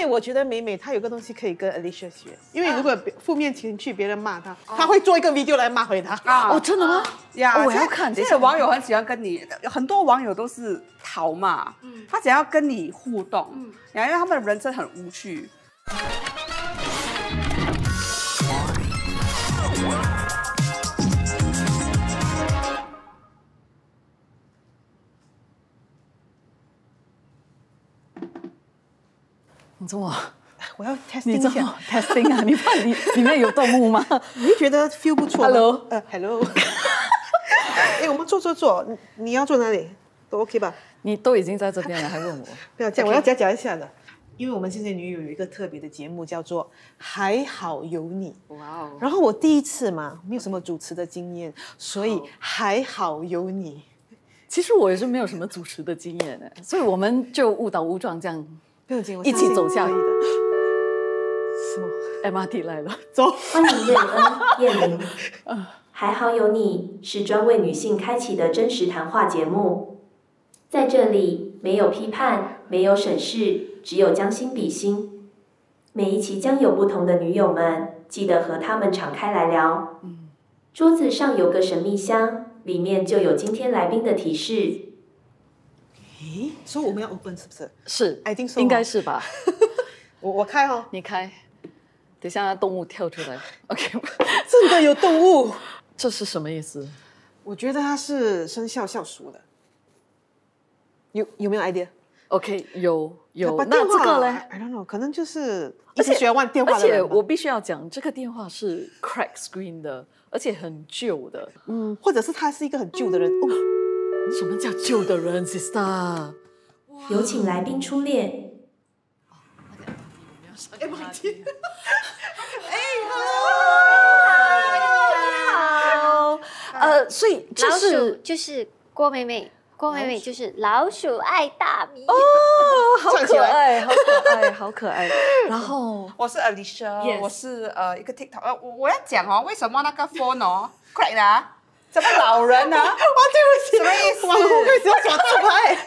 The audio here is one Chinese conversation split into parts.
为我觉得美美她有个东西可以跟 Alicia 学，因为如果负面情绪别人骂她，她会做一个 video 来骂回她。啊，哦，真的吗？呀，我要看。这些网友很喜欢跟你，很多网友都是讨骂，他想要跟你互动，因为他们的人生很无趣。你这么，我要 testing 你一下，这么 testing 啊？你怕里面有动物吗？你觉得 feel 不错吗 Hello ，hello。哎，我们坐，你要坐哪里？都 OK 吧？你都已经在这边了，还问我？不要这样，我要讲一下的。因为我们现在女友有一个特别的节目，叫做《还好有你》。哇哦！然后我第一次嘛，没有什么主持的经验，所以还好有你。其实我也是没有什么主持的经验的，所以我们就误打误撞这样不用紧，我一起走下可以的。什么 MRT 来了，走？欢迎瑞恩、燕玲。还好有你是专为女性开启的真实谈话节目，在这里没有批判，没有审视，只有将心比心。每一期将有不同的女友们，记得和她们敞开来聊。桌子上有个神秘箱，里面就有今天来宾的提示。诶，所以我们要 open 是不是？是 I think so 应该是吧？我开哦，你开，等一下动物跳出来。OK， 真的有动物。这是什么意思？我觉得它是生肖属鼠的。有没有 idea？ OK， 有。把那电话这个嘞 ？I don't know， 可能就是一直喜欢玩电话而的人吧。且我必须要讲，这个电话是 crack screen 的，而且很旧的。或者是他是一个很旧的人。哦，什么叫旧的人 ，sister？有请来宾初恋。所以这老鼠是就是郭美美，郭美美就是老鼠爱大米。哦，好可爱，好可爱，好可爱。然后我是 Alicia， Yes 我是一个 TikTok，我要讲哦，为什么那个 phone 哦 crack 的啊？怎么老人呢？哇，对不起，什么意思网红开始要耍自拍。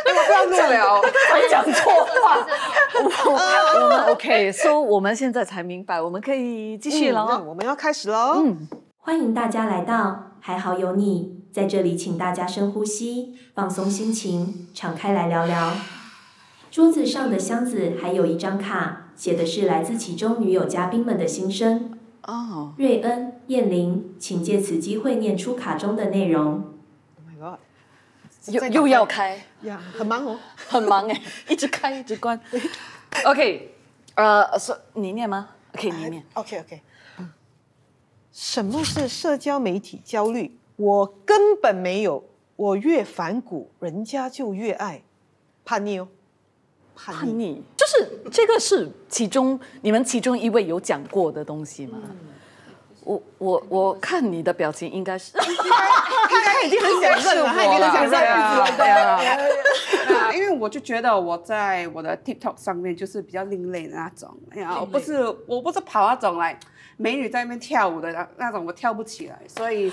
我不要录了，还讲错话。我们 OK， 所以我们现在才明白，我们可以继续了那哦。我们要开始喽。欢迎大家来到还好有你，在这里请大家深呼吸，放松心情，敞开来聊聊。桌子上的箱子还有一张卡，写的是来自其中女友嘉宾们的心声。哦，瑞恩、燕玲，请借此机会念出卡中的内容。 Oh my god！又要开，呀，很忙哦。很忙哎，一直开一直关。OK，你念吗 ？OK， 你念。OK。什么是社交媒体焦虑？我根本没有，我越反骨，人家就越爱，叛逆哦，叛逆，就是这个是你们其中一位有讲过的东西吗？我看你的表情应该是，他已经很想认了，他已经很想认了。对啊，因为我就觉得我在我的 TikTok 上面就是比较另类的那种，哎呀，我不是跑那种来美女在那边跳舞的那种，我跳不起来，所以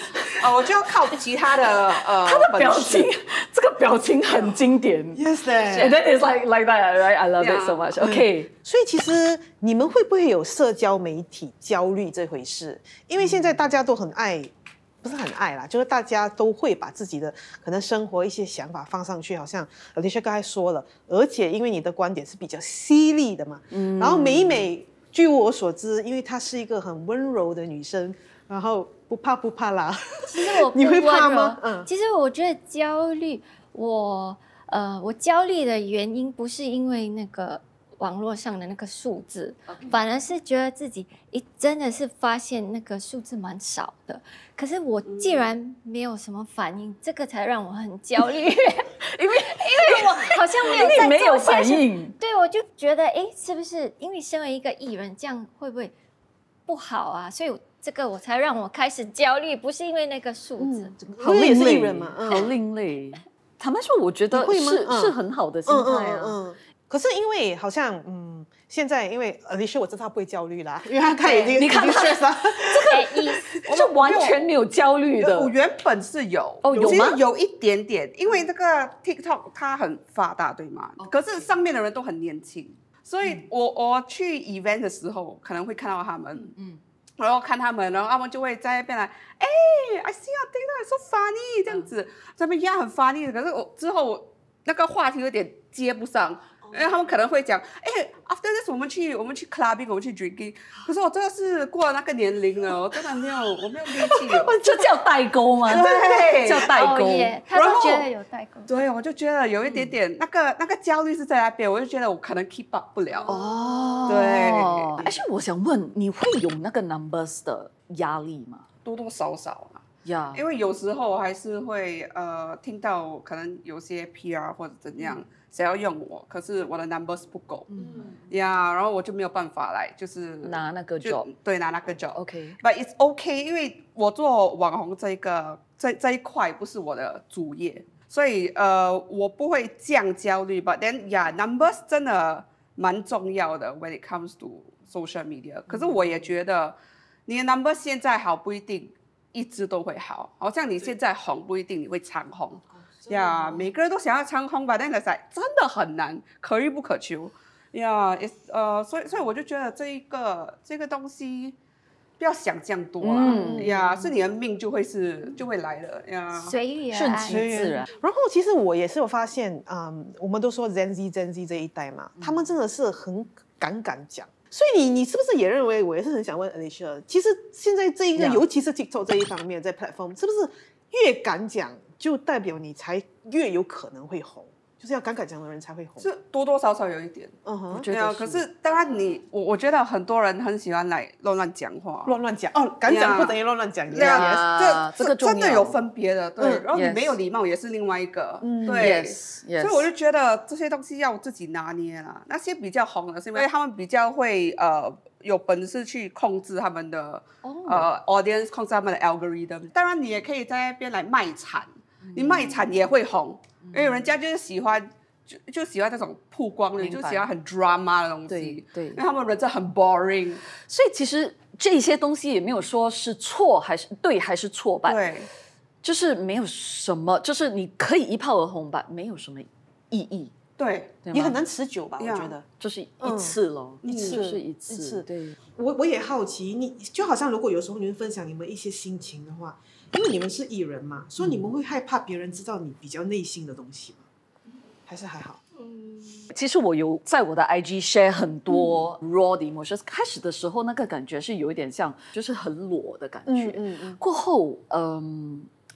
我就要靠其他的他的表情，这个表情很经典。Yes, and that is like that, right? I love it so much. OK， 所以其实你们会不会有社交媒体焦虑这回事？因为现在大家都很爱。不是很爱啦，就是大家都会把自己的可能生活一些想法放上去，好像Alicia刚才说了，而且因为你的观点是比较犀利的嘛，然后美美，据我所知，因为她是一个很温柔的女生，然后不怕啦。其实我不你会怕温柔吗？其实我觉得焦虑，我焦虑的原因不是因为那个网络上的那个数字，反而是觉得自己真的是发现那个数字蛮少的，可是我既然没有什么反应，这个才让我很焦虑，因为我好像没有在没有做些什么反应，对，我就觉得是不是因为身为一个艺人，这样会不会不好啊？所以这个我才让我开始焦虑，不是因为那个数字。好因为也另类是艺人嘛，好另类。坦白说，我觉得你会吗是很好的心态啊。可是因为好像现在因为Alicia我知道他不会焦虑啦，因为他已经你看已经 stress 了。这个意思。我是完全没有焦虑的。我原本是有有吗？其实有一点点，因为这个 TikTok 它很发达，对吗？可是上面的人都很年轻，所以我去 event 的时候可能会看到他们，然后看他们，然后他们就会在那边来，哎 ，I see your TikTok so funny 这样子，在那边很 funny，可是我之后那个话题有点接不上。因为他们可能会讲，哎 ，after this 我们去 clubbing， 我们去 drinking。可是我真的是过了那个年龄了，我真的没有力气了。这叫代沟吗？对，叫代沟。他都觉得有代沟。对，我就觉得有一点点那个焦虑是在那边，我就觉得我可能 keep up 不了。哦，对。而且我想问，你会有那个 numbers 的压力吗？多多少少啊。呀，因为有时候还是会听到可能有些 PR 或者怎样。想要用我，可是我的 numbers 不够，然后我就没有办法来，就是拿那个 job， 对，拿那个 job。But it's okay， 因为我做网红这一块不是我的主业，所以我不会降焦虑。But then numbers 真的蛮重要的 when it comes to social media。可是我也觉得你的 numbers 现在好不一定一直都会好，好像你现在红不一定你会长红。每个人都想要长红吧，但是真的很难，可遇不可求。所以我就觉得这个东西不要想这样多啦。是你的命就会来了呀。随遇而顺安，其自然。然后其实我也是有发现，我们都说 Gen Z 这一代嘛，他们真的是很敢讲。所以你是不是也认为，我也是很想问 Alicia， 其实现在这一个，尤其是 TikTok 这一方面，在 platform 是不是越敢讲？就代表你才越有可能会红，就是要敢讲的人才会红。是多多少少有一点，我觉得可是当然我觉得很多人很喜欢来乱讲话，乱讲哦，敢讲不等于乱讲。对啊，这个真的有分别的，对。然后你没有礼貌也是另外一个，对。所以我就觉得这些东西要自己拿捏啦。那些比较红的是因为他们比较会有本事去控制他们的audience， 控制他们的 algorithm。当然你也可以在那边来卖惨。你卖惨也会红，因为人家就是喜欢，就喜欢那种曝光的，就喜欢很 drama 的东西。对，因为他们人真的很 boring。所以其实这些东西也没有说是错还是对还是错吧？对，就是没有什么，就是你可以一炮而红吧，没有什么意义。对，也很难持久吧？我觉得就是一次咯，就是一次。对，我也好奇，你就好像如果有时候你们分享你们一些心情的话。因为你们是艺人嘛，所以你们会害怕别人知道你比较内心的东西吗？还是还好？其实我有在我的 IG share 很多 raw 的 emotions。开始的时候那个感觉是有一点像，就是很裸的感觉。过后，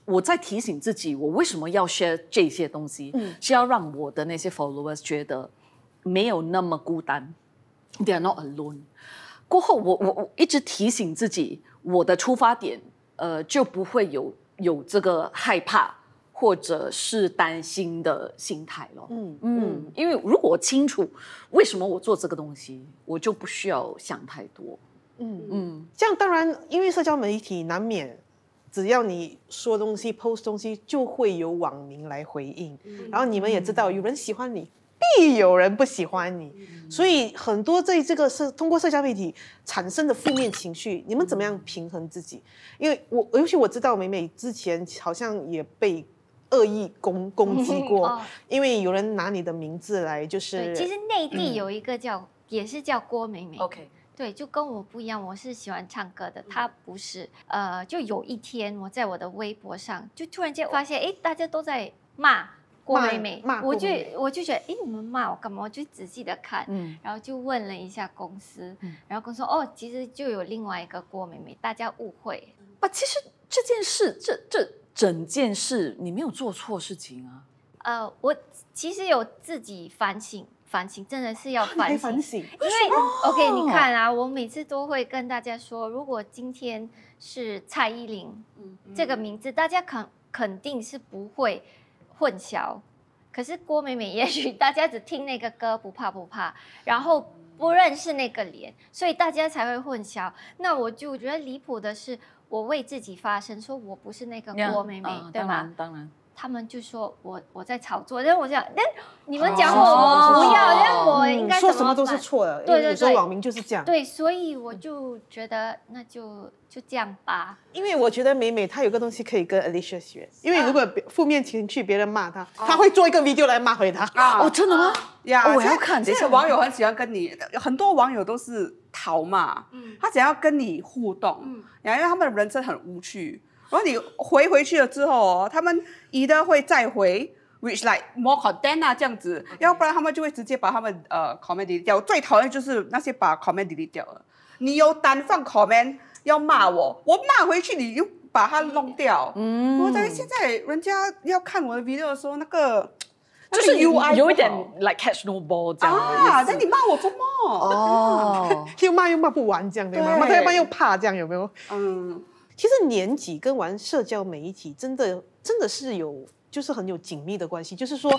我在提醒自己，我为什么要 share 这些东西，是要让我的那些 followers 觉得没有那么孤单 ，they are not alone。过后，我一直提醒自己，我的出发点。就不会有这个害怕或者是担心的心态了。因为如果我清楚为什么我做这个东西，我就不需要想太多。这样当然，因为社交媒体难免，只要你说东西、post 东西，就会有网民来回应。然后你们也知道，有人喜欢你，必有人不喜欢你。所以很多这个是通过社交媒体产生的负面情绪，你们怎么样平衡自己？因为尤其我知道美美之前好像也被恶意攻击过，因为有人拿你的名字来就是。对，其实内地有一个也是叫郭美美。OK。对，就跟我不一样，我是喜欢唱歌的，他不是。就有一天我在我的微博上，就突然间发现，大家都在骂。郭美美，我就觉得，你们骂我干嘛？我就仔细的看，然后就问了一下公司，然后公司说，其实就有另外一个郭美美，大家误会。其实这件事，这整件事，你没有做错事情啊。我其实有自己反省，真的是要反省，因为 OK， 你看啊，我每次都会跟大家说，如果今天是蔡依林这个名字，大家肯定是不会。混淆，可是郭美美也许大家只听那个歌不怕，然后不认识那个脸，所以大家才会混淆。那我就觉得离谱的是，我为自己发声，说我不是那个郭美美，对吗？当然。他们就说我在炒作，但是我想，但你们讲我不要，但我应该说什么都是错的，对，有时候网民就是这样。对，所以我就觉得那就这样吧。因为我觉得美美她有个东西可以跟 Alicia 学，因为如果负面情绪别人骂她，她会做一个 video 来骂回她。哦，真的吗？呀，我要看。这些网友很喜欢跟你，很多网友都是讨骂，他想要跟你互动，因为他们的人生很无趣。然后你回去了之后哦，他们either会再回 ，which like more content 啊这样子，要不然他们就会直接把他们comment delete 掉。最讨厌就是那些把 comment delete 掉了。你有单放 comment 要骂我骂回去，你又把它弄掉。我在现在人家要看我的 video 的时候，那个就是 UI 有一点 like catch no ball 这样啊，那你骂我做么？哦，又骂不完这样对吗？骂到一半又怕这样有没有？其实年纪跟玩社交媒体真的是就是很有紧密的关系，就是说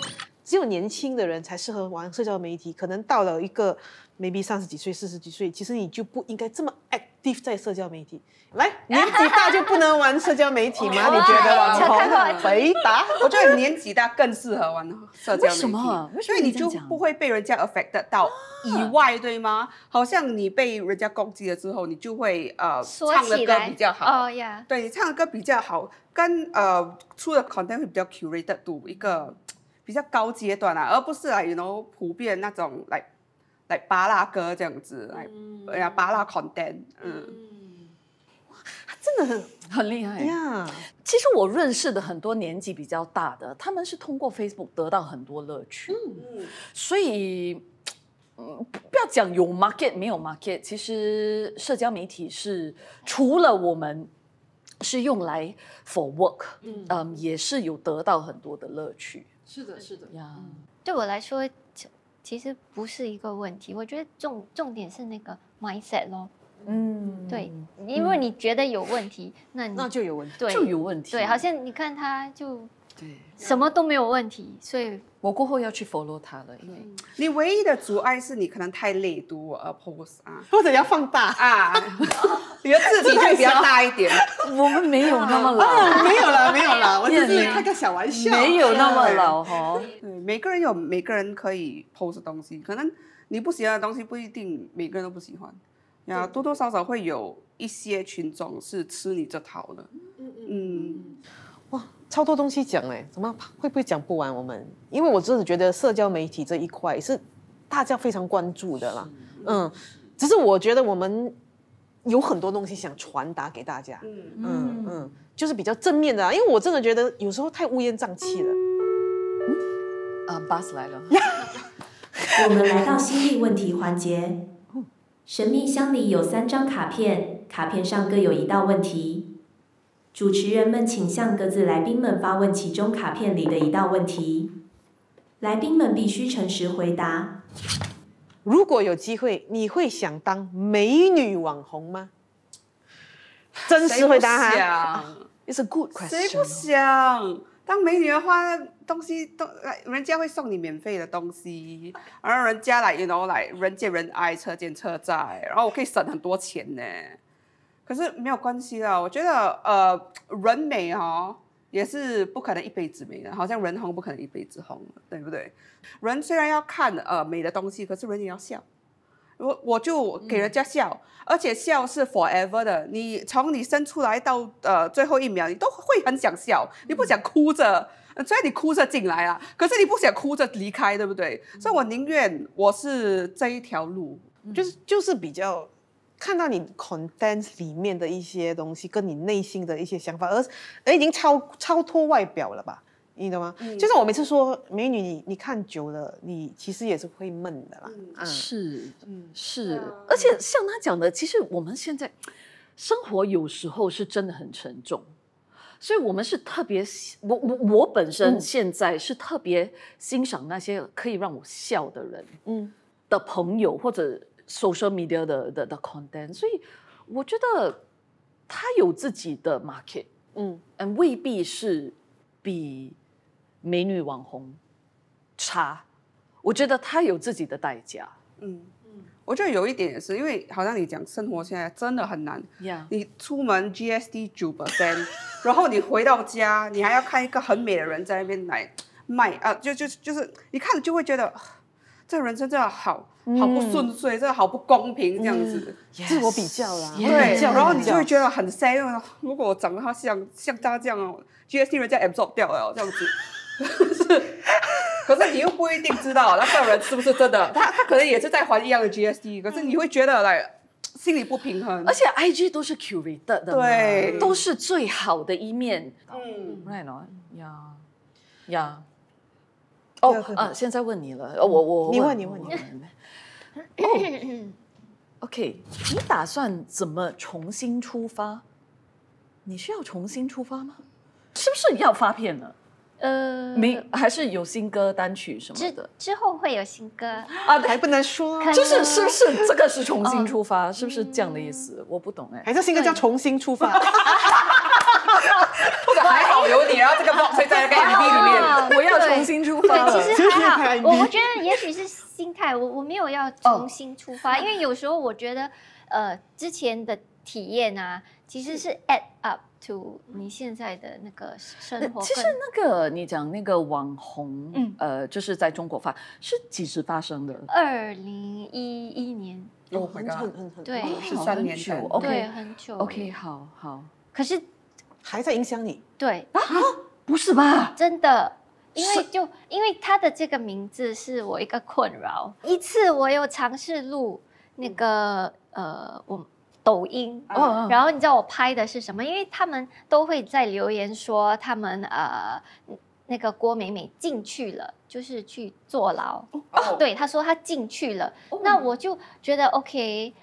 只有年轻的人才适合玩社交媒体，可能到了一个 maybe 30几岁、40几岁，其实你就不应该这么 active 在社交媒体。来，年纪大就不能玩社交媒体吗？你觉得网红？回答，我觉得年纪大更适合玩社交媒体。为什么？因为你就不会被人家 affect 到以外，对吗？好像你被人家攻击了之后，你就会唱的歌比较好。哦呀，对你唱的歌比较好，跟出的 content 会比较 curated 度一个比较高阶段啊，而不是来普遍那种来芭乐歌这样子，来芭乐 content，真的很厉害呀。其实我认识的很多年纪比较大的，他们是通过 Facebook 得到很多乐趣。所以不要讲有 market 没有 market， 其实社交媒体是除了我们是用来 for work，也是有得到很多的乐趣。是的，是的呀。对我来说，其实不是一个问题。我觉得重点是那个 mindset 咯。对，因为你觉得有问题，那就有问题，对，就有问题。对，好像你看他就对什么都没有问题，所以我过后要去 follow 他了，因为你唯一的阻碍是你可能太累读post 啊，或者要放大啊，你的字体就比较大一点。我们没有那么老，没有啦，我只是开个小玩笑，没有那么老哈。对，每个人有每个人可以 post 的东西，可能你不喜欢的东西不一定每个人都不喜欢。多多少少会有一些群众是吃你这套的。哇，超多东西讲哎，怎么会不会讲不完？我们因为我真的觉得社交媒体这一块是大家非常关注的啦。只是我觉得我们有很多东西想传达给大家。就是比较正面的因为我真的觉得有时候太乌烟瘴气了。Buzz 来了。我们来到心力问题环节。神秘箱里有3张卡片，卡片上各有1道问题。主持人们请向各自来宾们发问其中卡片里的1道问题，来宾们必须诚实回答。如果有机会，你会想当美女网红吗？真实回答哈。It's a good question。谁不想？当美女的话，东西都人家会送你免费的东西，然后人家来人见人爱，车见车载，然后我可以省很多钱呢。可是没有关系啦，我觉得人美也是不可能一辈子美的，好像人红不可能一辈子红的，对不对？人虽然要看美的东西，可是人也要笑。我就给人家笑，而且笑是 forever 的。你从你生出来到最后1秒，你都会很想笑，你不想哭着。虽然你哭着进来啊，可是你不想哭着离开，对不对？所以我宁愿我是这一条路，就是比较看到你 content 里面的一些东西，跟你内心的一些想法，而已经超脱外表了吧？你懂吗？就像我每次说美女，你看久了，你其实也是会闷的啦。是，而且像他讲的，其实我们现在生活有时候是真的很沉重，所以我们是特别，我本身现在是特别欣赏那些可以让我笑的人，的朋友或者 social media 的 content， 所以我觉得他有自己的 market，未必是比美女网红差，我觉得他有自己的代价。我觉得有一点也是，因为好像你讲生活现在真的很难。呀，你出门 GST 9%，然后你回到家，你还要看一个很美的人在那边来卖啊，就是你看了就会觉得，这个人生真的好不顺遂，这个好不公平这样子。自我比较啦，对，比较然后你就会觉得很 sad， 因为如果我长得像他这样哦 ，GST 人家 absorb 掉了这样子。可是你又不一定知道那个人是不是真的，他可能也是在还一样的 GST， 可是你会觉得心里不平衡。而且 IG 都是 curated 的嘛，对，都是最好的一面。right 呀。现在问你了，你问。OK， 你打算怎么重新出发？你是要重新出发吗？是不是要发片了？没，还是有新歌单曲什么的？之后会有新歌啊，还不能说，就是是不是这个是重新出发？是不是这样的意思？我不懂哎。还是新歌叫重新出发？或者还好有你，然后这个 box 在那个 MV 里面，我要重新出发了。对，其实还好，我觉得也许是心态，我没有要重新出发，因为有时候我觉得之前的体验啊，其实是 add up to 你现在的那个生活。其实那个你讲那个网红，就是在中国发是几时发生的？2011年。Oh my god， 对，13年前，对，很久。OK， 好。可是还在影响你？对啊，不是吧？真的。因为他的这个名字是我一个困扰。一次我有尝试录那个我抖音，然后你知道我拍的是什么？因为他们都会在留言说他们那个郭美美进去了，就是去坐牢。对，他说他进去了，那我就觉得 OK，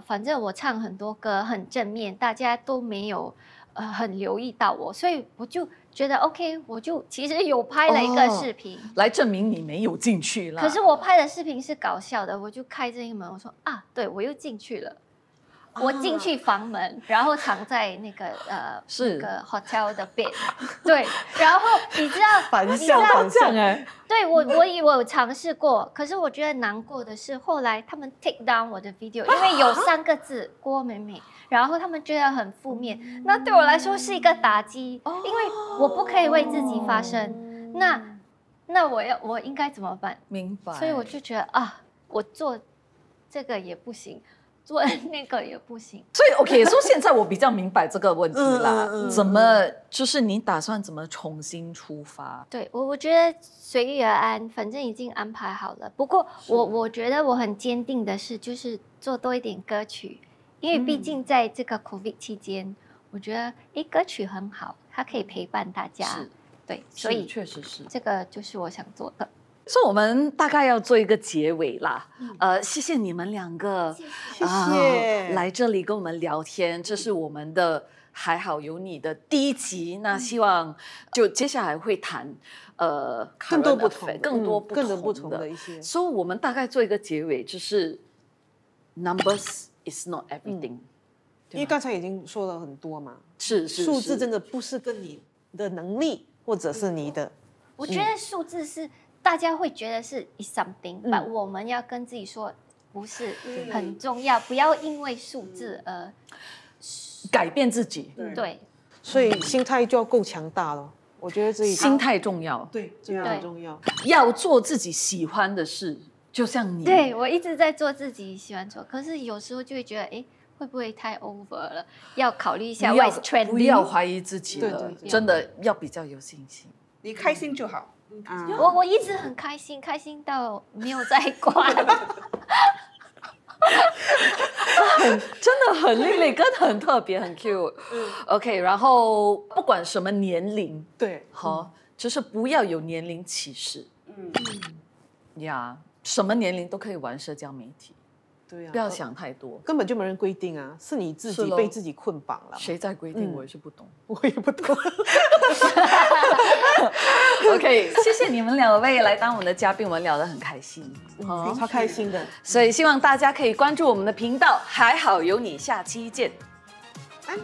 反正我唱很多歌很正面，大家都没有很留意到我，所以我就觉得 OK， 我就其实有拍了一个视频，来证明你没有进去啦。可是我拍的视频是搞笑的，我就开这一门，我说对我又进去了。我进去房门，然后藏在那个那个 hotel 的 bed， 对，然后你知道反向哎，对我有尝试过，可是我觉得难过的是后来他们 take down 我的 video， 因为有3个字郭美美，然后他们觉得很负面，那对我来说是一个打击，因为我不可以为自己发声，那我应该怎么办？明白，所以我就觉得我做这个也不行。做那个也不行，所以 OK， 说现在我比较明白这个问题啦。怎么就是你打算怎么重新出发？对我觉得随遇而安，反正已经安排好了。不过我觉得我很坚定的是，就是做多一点歌曲，因为毕竟在这个 COVID 期间，我觉得歌曲很好，它可以陪伴大家。对，所以确实是这个就是我想做的。所以我们大概要做一个结尾啦。谢谢你们2个，谢谢来这里跟我们聊天。这是我们的还好有你的第1集，那希望就接下来会谈更多不同的一些。所以我们大概做一个结尾，就是 numbers is not everything，因为刚才已经说了很多嘛，是数字真的不是跟你的能力或者是你的，我觉得数字是。大家会觉得是 something， 但我们要跟自己说，不是很重要，不要因为数字而改变自己。对，所以心态就要够强大了。我觉得这心态重要，对，这个很重要。要做自己喜欢的事，就像你。对，我一直在做自己喜欢做，可是有时候就会觉得，会不会太 over 了？要考虑一下 what's trending。不要怀疑自己了，真的要比较有信心。你开心就好。我一直很开心，开心到没有在管。真的很另类，跟很特别，很 cute。OK， 然后不管什么年龄，对，好，就是不要有年龄歧视。什么年龄都可以玩社交媒体。对啊，不要想太多，根本就没人规定啊，是你自己被自己捆绑了。谁在规定？我也是不懂，我也不懂。OK， 谢谢你们2位来当我们的嘉宾，我们聊得很开心，超开心的。所以希望大家可以关注我们的频道，还好有你，下期见。安。